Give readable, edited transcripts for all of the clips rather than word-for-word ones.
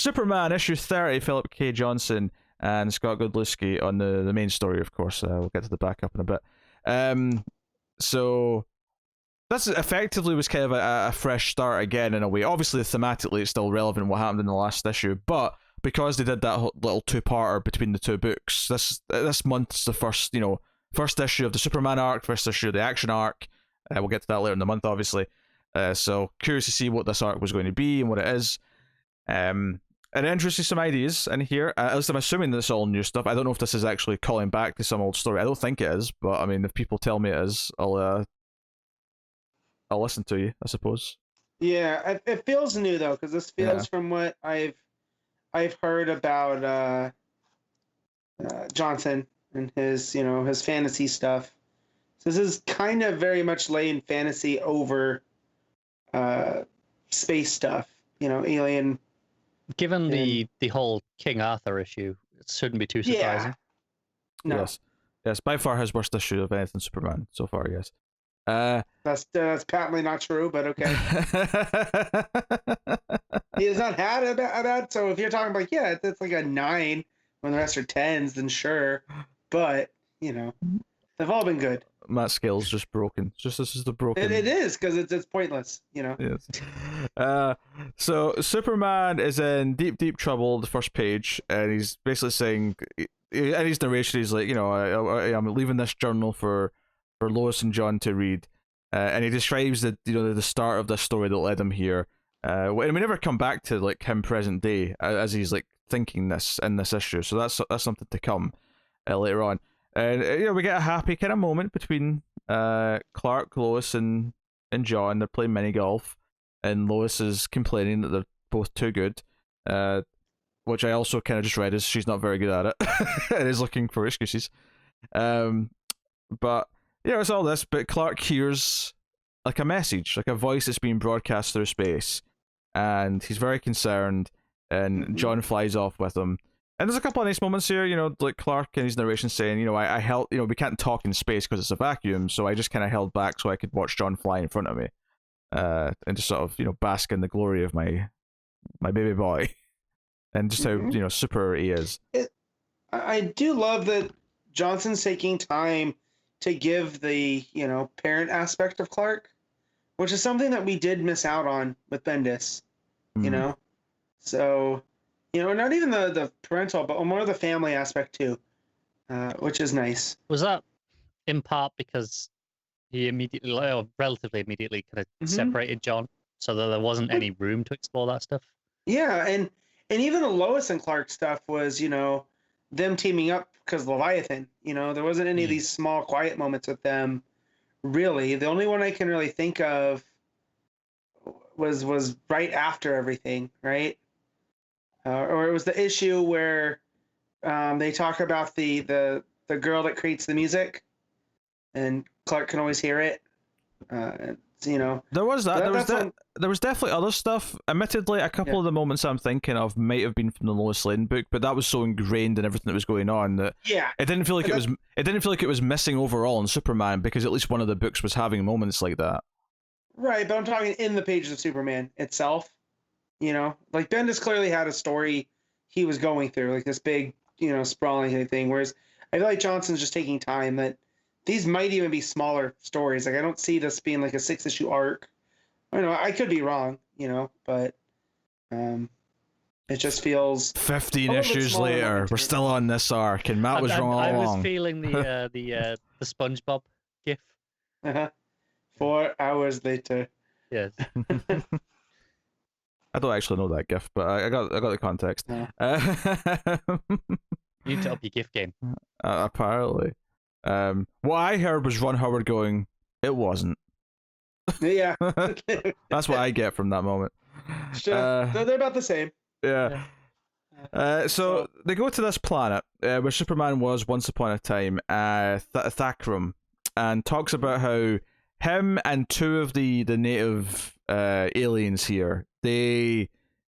Superman issue 30, Philip K. Johnson and Scott Godlewski on the main story, of course. We'll get to the backup in a bit. So this effectively was kind of a fresh start again in a way. Obviously, thematically, it's still relevant what happened in the last issue, but because they did that little two-parter between the two books, this month's the first issue of the Superman arc, first issue of the action arc. We'll get to that later in the month, obviously. So curious to see what this arc was going to be and what it is. And interesting some ideas in here. At least I'm assuming this is all new stuff. I don't know if this is actually calling back to some old story. I don't think it is, but I mean, if people tell me it is, I'll listen to you, I suppose. Yeah, it feels new though, because this feels from what I've heard about Johnson and his his fantasy stuff. So this is kind of very much laying fantasy over space stuff, alien. Given the whole King Arthur issue, it shouldn't be too surprising. Yeah. No. Yes, by far his worst issue of anything Superman so far, yes. That's patently not true, but okay. He has not had a bad, so if you're talking about, it's like a 9 when the rest are 10s, then sure. But, they've all been good. Matt's scale's just broken. This is the broken. It is, because it's pointless, Yes. So Superman is in deep trouble, the first page, and he's basically saying, in his narration, he's like, I'm leaving this journal for Lois and John to read, and he describes the start of this story that led him here. And we never come back to like him present day as he's like thinking this in this issue, so that's something to come later on. And we get a happy kind of moment between Clark, Lois, and John. They're playing mini golf, and Lois is complaining that they're both too good, which I also kind of just read as she's not very good at it and is looking for excuses. But it's all this, but Clark hears like a message, like a voice that's being broadcast through space, and he's very concerned, and John flies off with him. And there's a couple of nice moments here, like Clark in his narration saying, I held, we can't talk in space because it's a vacuum, so I just kind of held back so I could watch John fly in front of me, and just sort of, bask in the glory of my baby boy, and just how, super he is. I do love that Johnson's taking time to give the, parent aspect of Clark, which is something that we did miss out on with Bendis, So, not even the parental, but more of the family aspect too, which is nice. Was that in part because he relatively immediately kind of separated John, so that there wasn't any room to explore that stuff? Yeah, and even the Lois and Clark stuff was, them teaming up because Leviathan. There wasn't any of these small, quiet moments with them, really. The only one I can really think of was right after everything, right? Or it was the issue where they talk about the girl that creates the music, and Clark can always hear it. There was that. There was definitely other stuff. Admittedly, a couple of the moments I'm thinking of might have been from the Lois Lane book, but that was so ingrained in everything that was going on that it didn't feel like it was. It didn't feel like it was missing overall in Superman, because at least one of the books was having moments like that. Right, but I'm talking in the pages of Superman itself. Like Bendis clearly had a story he was going through, like this big, sprawling thing. Whereas I feel like Johnson's just taking time. That these might even be smaller stories. Like I don't see this being like a 6-issue arc. I don't know. I could be wrong, but it just feels 15 issues later. We're still on this arc, and Matt was wrong all along. I was feeling the SpongeBob gif. 4 hours later. Yes. I don't actually know that GIF, but I got the context. Yeah. You need to up your GIF game. Apparently. What I heard was Ron Howard going, "It wasn't." Yeah. That's what I get from that moment. Sure. They're about the same. Yeah. So they go to this planet where Superman was once upon a time, Thakram, and talks about how him and 2 of the native aliens here, they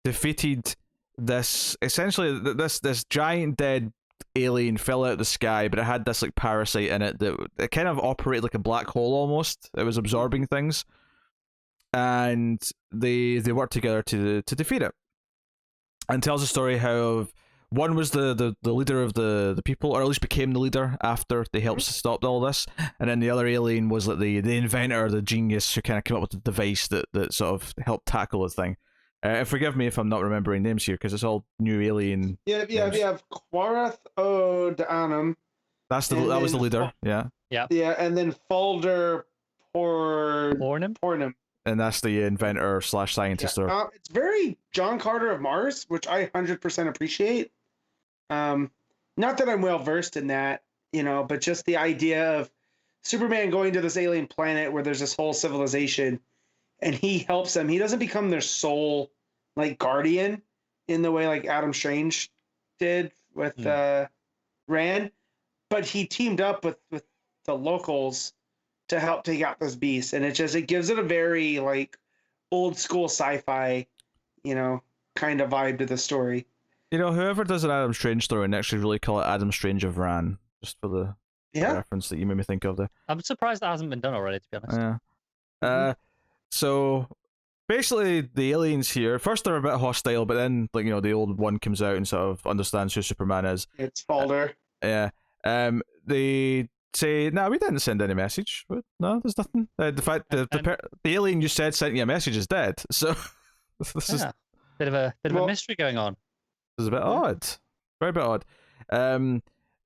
defeated this giant dead alien, fell out of the sky, but it had this like parasite in it that it kind of operated like a black hole almost. It was absorbing things, and they worked together to defeat it. and tells the story how one was the leader of the people, or at least became the leader after they helped stop all this, and then the other alien was like the inventor, the genius who kind of came up with the device that sort of helped tackle the thing. Forgive me if I'm not remembering names here because it's all new alien. Yeah, names. we have Quarath O'Danum. That was the leader. Yeah. Yeah, and then Falder Pornum. And that's the inventor / scientist. Yeah. It's very John Carter of Mars, which I 100% appreciate. Not that I'm well versed in that, but just the idea of Superman going to this alien planet where there's this whole civilization, and he helps them. He doesn't become their sole guardian in the way like Adam Strange did with Rand, but he teamed up with the locals to help take out this beast, and it gives it a very old school sci-fi, kind of vibe to the story. Whoever does an Adam Strange story next should really call it Adam Strange of Ran, just for the reference that you made me think of there. I'm surprised that hasn't been done already, to be honest. Yeah. So basically, the aliens here, first they're a bit hostile, but then the old one comes out and sort of understands who Superman is. It's Falder. They say, "No, we didn't send any message. No, there's nothing. The fact the alien you said sent you a message is dead." So this is bit of a mystery going on. This is a bit odd, very bit odd.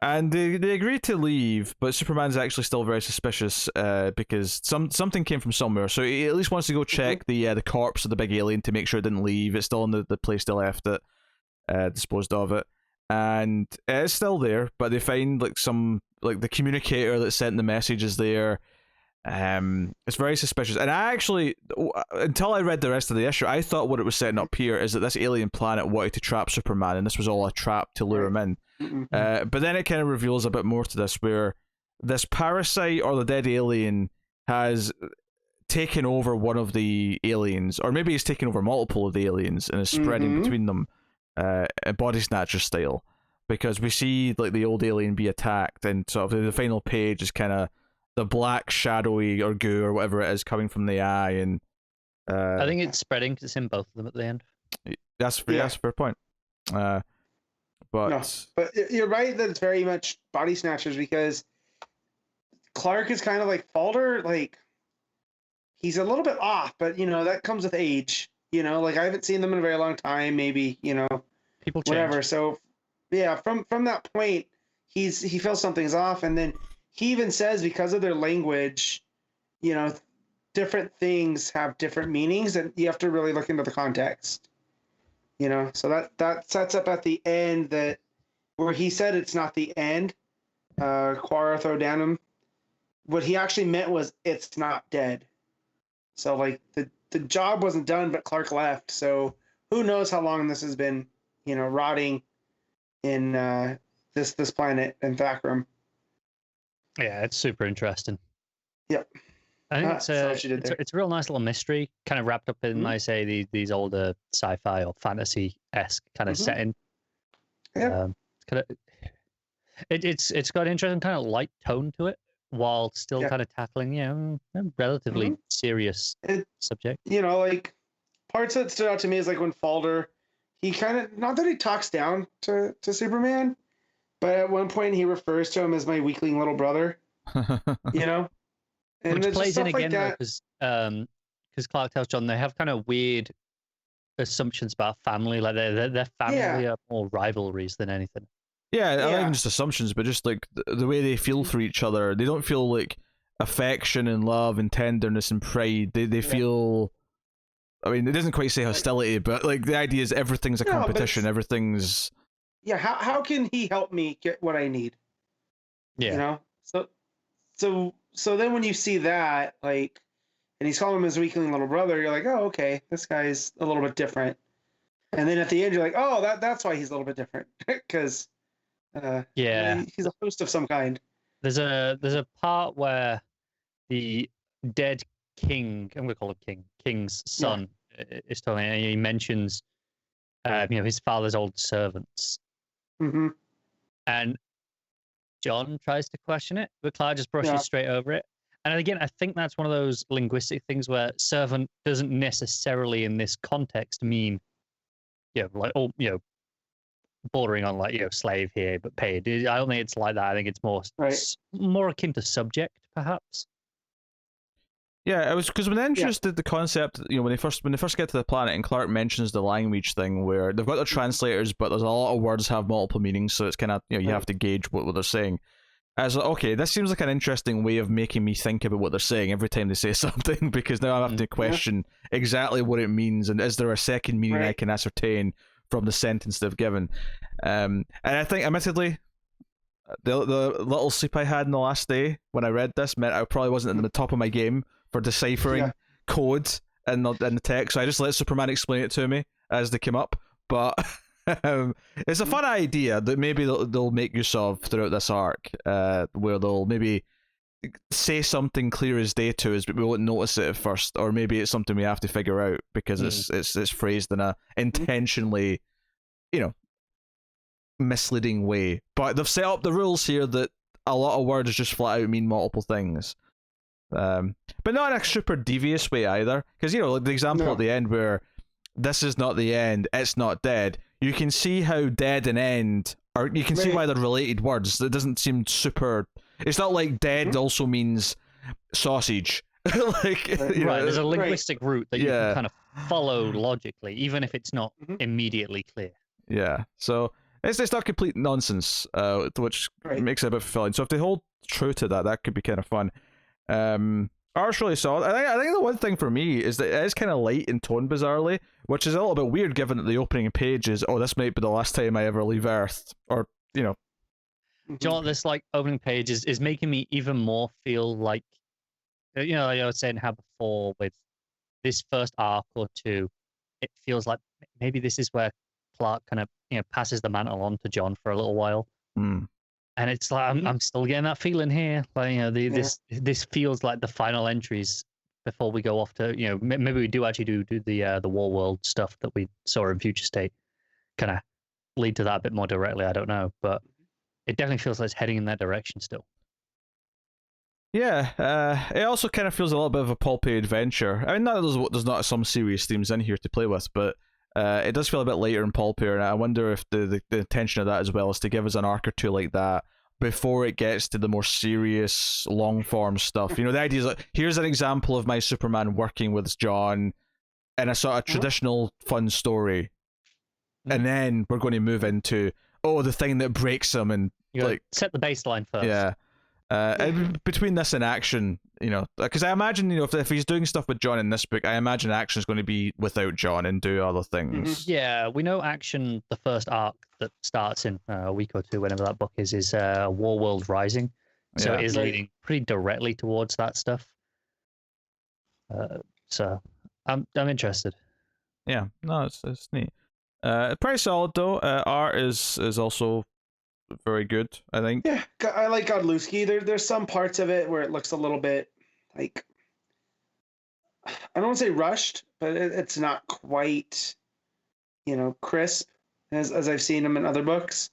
And they agree to leave, but Superman's actually still very suspicious because something came from somewhere. So he at least wants to go check the corpse of the big alien to make sure it didn't leave. It's still in the place they left it, disposed of it, and it's still there. But they find the communicator that sent the message is there. It's very suspicious, and I actually, until I read the rest of the issue, I thought what it was setting up here is that this alien planet wanted to trap Superman, and this was all a trap to lure him in. But then it kind of reveals a bit more to this, where this parasite or the dead alien has taken over one of the aliens, or maybe he's taken over multiple of the aliens and is spreading between them, body snatcher style. Because we see the old alien be attacked, and sort of the final page is kind of the black shadowy or goo or whatever it is coming from the eye, and I think it's spreading because it's in both of them at the end. That's a fair point. But you're right that it's very much body snatchers, because Clark is kind of like Falder, he's a little bit off, but that comes with age. I haven't seen them in a very long time. Maybe people change. Whatever. So yeah, from that point, he feels something's off, and then he even says because of their language, different things have different meanings, and you have to really look into the context. So that sets up at the end that where he said it's not the end, Quarath O'Danum, what he actually meant was it's not dead. So the job wasn't done, but Clark left. So who knows how long this has been, rotting in this planet in Thakram. Yeah, it's super interesting. Yep. I think it's a real nice little mystery, kind of wrapped up in, I say, these older sci-fi or fantasy-esque kind of setting. Yeah. It's got an interesting kind of light tone to it, while still kind of tackling, a relatively serious subject. Parts that stood out to me is when Falder, he kind of, not that he talks down to Superman, but at one point he refers to him as my weakling little brother. And which plays in again because Clark tells John they have kind of weird assumptions about family, their family are more rivalries than anything. Yeah, not even just assumptions, but just the way they feel for each other. They don't feel affection and love and tenderness and pride. They feel. I mean, it doesn't quite say hostility, but the idea is everything's a competition. Everything's. Yeah, how can he help me get what I need? Yeah. So then when you see that, and he's calling him his weakling little brother, you're like, oh, okay, this guy's a little bit different. And then at the end, you're like, oh, that's why he's a little bit different, because he's a host of some kind. There's a part where the dead king, I'm gonna call him King's son, is talking, and he mentions, his father's old servants, and John tries to question it, but Clark just brushes straight over it. And again, I think that's one of those linguistic things where servant doesn't necessarily in this context mean, like all bordering on like slave here but paid. I don't think it's like that. I think it's more more akin to subject, perhaps. Yeah, it was because when they introduced the concept, when they first get to the planet, and Clark mentions the language thing where they've got their translators, but there's a lot of words have multiple meanings, so it's kind of you have to gauge what they're saying. I was like, okay, this seems like an interesting way of making me think about what they're saying every time they say something, because now I have to question exactly what it means, and is there a second meaning I can ascertain from the sentence they've given. And I think, admittedly, the little sleep I had in the last day when I read this meant I probably wasn't at the top of my game for deciphering code in the text, so I just let Superman explain it to me as they came up. But it's a fun idea that maybe they'll make use of throughout this arc, where they'll maybe say something clear as day to us, but we won't notice it at first, or maybe it's something we have to figure out because it's phrased in a intentionally, misleading way. But they've set up the rules here that a lot of words just flat out mean multiple things. But not in a super devious way either, because like the example at the end where this is not the end, it's not dead. You can see how dead and end are. You can see why they're related words. It doesn't seem super. It's not like dead also means sausage. There's a linguistic route that you can kind of follow logically, even if it's not immediately clear. Yeah, so it's not complete nonsense, which makes it a bit fulfilling. So if they hold true to that, that could be kind of fun. Art's really solid. I think the one thing for me is that it is kind of light in tone, bizarrely, which is a little bit weird given that the opening page is, this might be the last time I ever leave Earth, or Do you know what this opening page is making me even more feel like, like I was saying how before with this first arc or two, it feels like maybe this is where Clark kind of passes the mantle on to John for a little while. And it's like I'm still getting that feeling here. Like this feels like the final entries before we go off to maybe we do actually do the War World stuff that we saw in Future State, kind of lead to that a bit more directly. I don't know, but it definitely feels like it's heading in that direction still. Yeah, it also kind of feels a little bit of a pulpy adventure. I mean, there's not some serious themes in here to play with, but it does feel a bit lighter and pulpier, and I wonder if the intention of that as well is to give us an arc or two like that before it gets to the more serious, long-form stuff. The idea is like, here's an example of my Superman working with John in a sort of traditional fun story, and then we're going to move into the thing that breaks him, and set the baseline first. Yeah. And between this and action, because I imagine, if he's doing stuff with John in this book, I imagine action is going to be without John and do other things. Yeah, we know action, the first arc that starts in a week or two, whenever that book is War World Rising. So it is leading pretty directly towards that stuff. So I'm interested. Yeah, no, it's neat. Pretty solid though. Art is also very good, I think. Yeah, I like Godlewski. There's some parts of it where it looks a little bit like, I don't want to say rushed, but it's not quite, crisp as I've seen him in other books,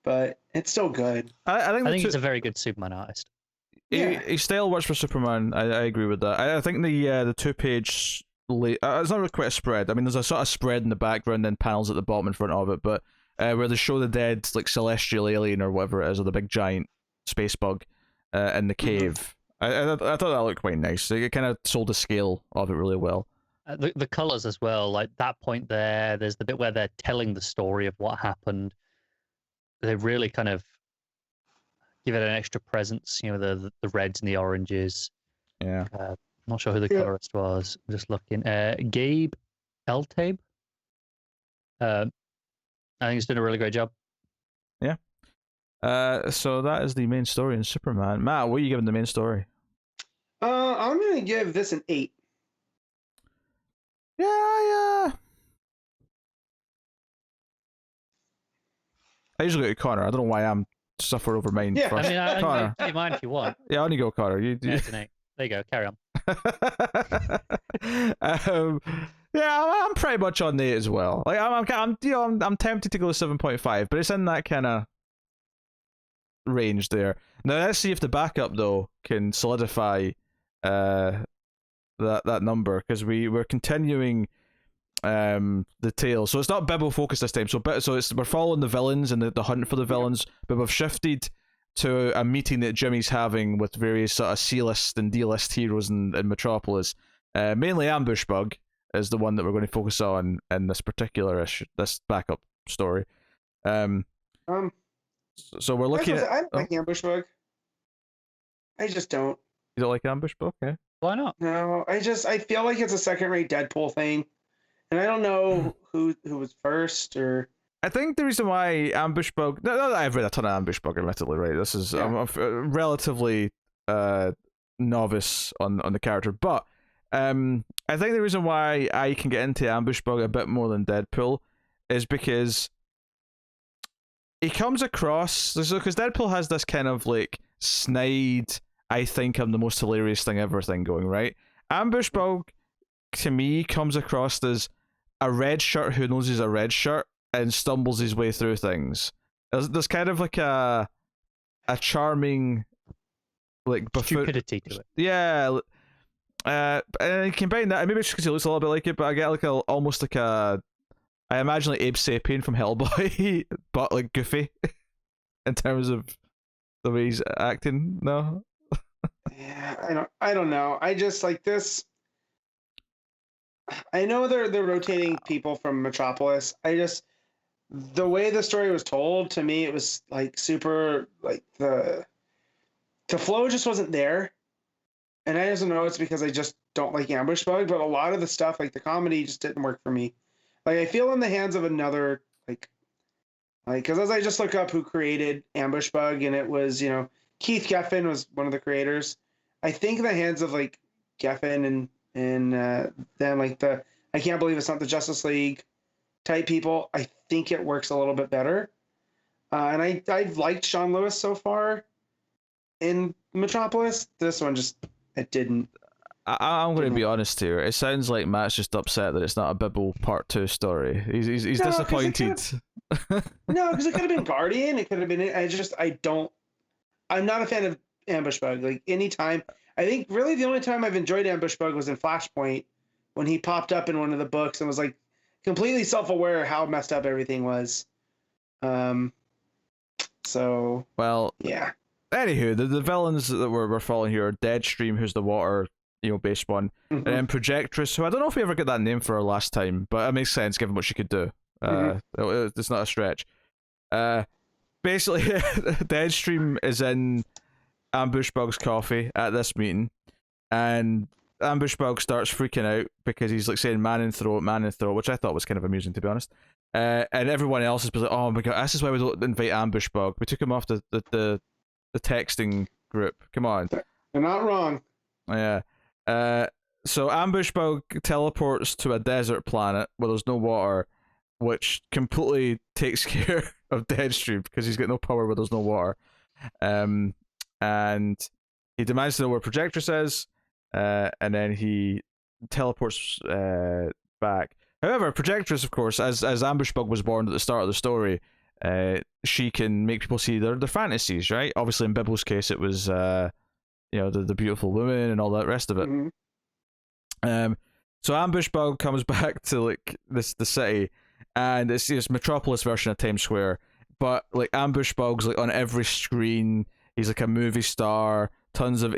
but it's still good. I think he's a very good Superman artist. His style works for Superman. I agree with that. I think the 2-page it's not really quite a spread. I mean, there's a sort of spread in the background and panels at the bottom and front of it, but where they show the dead celestial alien or whatever it is, or the big giant space bug in the cave. I thought that looked quite nice. It kind of sold the scale of it really well. The colors as well, like that point there's the bit where they're telling the story of what happened. They really kind of give it an extra presence, the reds and the oranges. Yeah. Not sure who the colorist was. I'm just looking. Gabe Eltabe. I think he's doing a really great job. Yeah. So that is the main story in Superman. Matt, what are you giving the main story? I'm gonna give this an 8. Yeah. I usually go to Connor. I don't know why I'm suffer over mine first. I mean, Connor. I mine if you want. Yeah, I'll go Connor. You... Yeah, it's an 8. There you go. Carry on. I'm pretty much on the 8 as well. Like I'm tempted to go 7.5, but it's in that kind of range there. Now let's see if the backup though can solidify that number, because we're continuing the tale. So it's not Bibble focused this time. So we're following the villains and the hunt for the villains, but we've shifted to a meeting that Jimmy's having with various sort of C-list and D-list heroes in Metropolis. Mainly Ambush Bug is the one that we're going to focus on in this particular issue, this backup story. So we're looking at. I don't like Ambush Bug. I just don't. You don't like Ambush Bug? Yeah. Why not? No, I feel like it's a second-rate Deadpool thing, and I don't know who was first or. I think the reason why Ambush Bug. No, I've read a ton of Ambush Bug, admittedly, right? This is I'm relatively novice on the character, but I think the reason why I can get into Ambush Bug a bit more than Deadpool is because he comes across, because Deadpool has this kind of like snide, I think I'm the most hilarious thing ever thing going, right? Ambush Bug to me comes across as a red shirt who knows he's a red shirt and stumbles his way through things. There's kind of like a charming like stupidity to it. Yeah. And I combine that, maybe it's because he looks a little bit like it, but I get like almost like I imagine like Abe Sapien from Hellboy, but like goofy in terms of the way he's acting. No. Yeah, I don't know. I just like this. I know they're rotating people from Metropolis. The way the story was told to me, it was like super like the flow just wasn't there. And I just know it's because I just don't like Ambush Bug, but a lot of the stuff, like the comedy, just didn't work for me. Like I feel in the hands of another like because as I just look up who created Ambush Bug, and it was Keith Geffen was one of the creators. I think in the hands of like Geffen and then like I can't believe it's not the Justice League type people. I think it works a little bit better. And I've liked Sean Lewis so far in Metropolis. This one it didn't. I'm going to be honest here. It sounds like Matt's just upset that it's not a Bibble Part 2 story. He's disappointed. No, because it could have been Guardian. It could have been. I'm not a fan of Ambush Bug. Like anytime, I think really the only time I've enjoyed Ambush Bug was in Flashpoint when he popped up in one of the books and was like completely self-aware of how messed up everything was. So. Well. Yeah. Anywho, the villains that we're following here are Deadstream, who's the water, based one, and then Projectress, who I don't know if we ever got that name for her last time, but it makes sense given what she could do. It's not a stretch. Basically, Deadstream is in Ambush Bug's coffee at this meeting, and Ambush Bug starts freaking out because he's like saying man in throat, which I thought was kind of amusing, to be honest. And everyone else is like, oh my god, this is why we don't invite Ambush Bug. We took him off the texting group. Come on. You're not wrong. Yeah. So Ambush Bug teleports to a desert planet where there's no water, which completely takes care of Deadstream because he's got no power where there's no water. And he demands to know where Projectress is, and then he teleports back. However, Projectress, of course, as Ambush Bug was born at the start of the story, she can make people see their fantasies, right? Obviously, in Bibble's case, it was the beautiful woman and all that rest of it. So Ambush Bug comes back to like the city, and it's this Metropolis version of Times Square, but like Ambush Bug's like on every screen. He's like a movie star. Tons of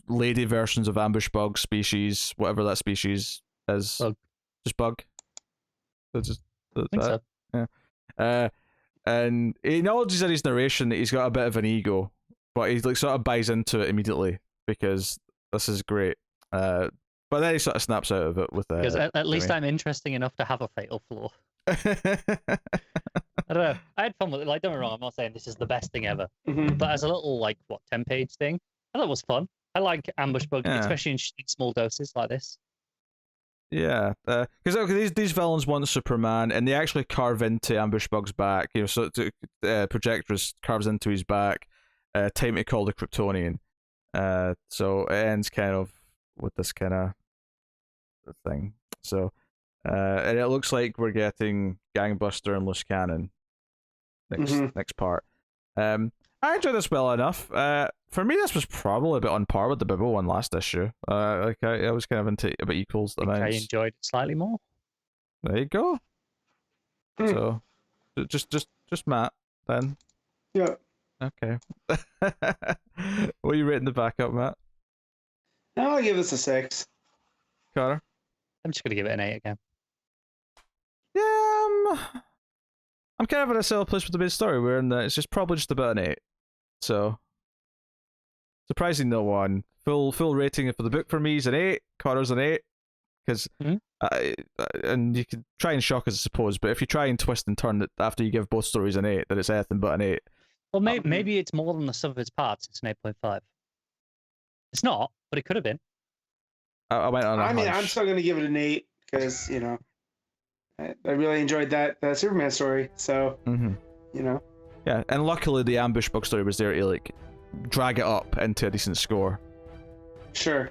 lady versions of Ambush Bug species, whatever that species is. Bug. Just Bug. I think so. Yeah. And he acknowledges in his narration that he's got a bit of an ego, but he like sort of buys into it immediately because this is great. But then he sort of snaps out of it with because at least I'm interesting enough to have a fatal flaw. I don't know. I had fun with it. Like, don't get me wrong, I'm not saying this is the best thing ever, but as a little 10-page thing, I thought it was fun. I like Ambush Bug, especially in small doses like this. Yeah, because these villains want Superman, and they actually carve into Ambush Bug's back. So Projectress carves into his back. Time to call the Kryptonian. So it ends kind of with this kind of thing. So, and it looks like we're getting Gangbuster and Loose Cannon next part. I enjoyed this well enough. For me, this was probably a bit on par with the Bibble one last issue. I was kind of into a bit equals. I enjoyed it slightly more. There you go. Hmm. So, just Matt then. Yeah. Okay. What are you rating the backup, Matt? I'll give this a 6. Connor? I'm just gonna give it an 8 again. Yeah, I'm kind of at a similar place with the main story, where it's just probably just about an 8. So, surprising no one. Full rating for the book for me is an 8. Connor's an 8. Because, and you can try and shock us, I suppose, but if you try and twist and turn it after you give both stories an 8, then it's anything but an 8. Well, maybe it's more than the sum of its parts. It's an 8.5. It's not, but it could have been. I went on a hunch. I'm still going to give it an 8 because, you know, I really enjoyed that Superman story. So, you know. Yeah, and luckily the ambush book story was there to, like, drag it up into a decent score. Sure.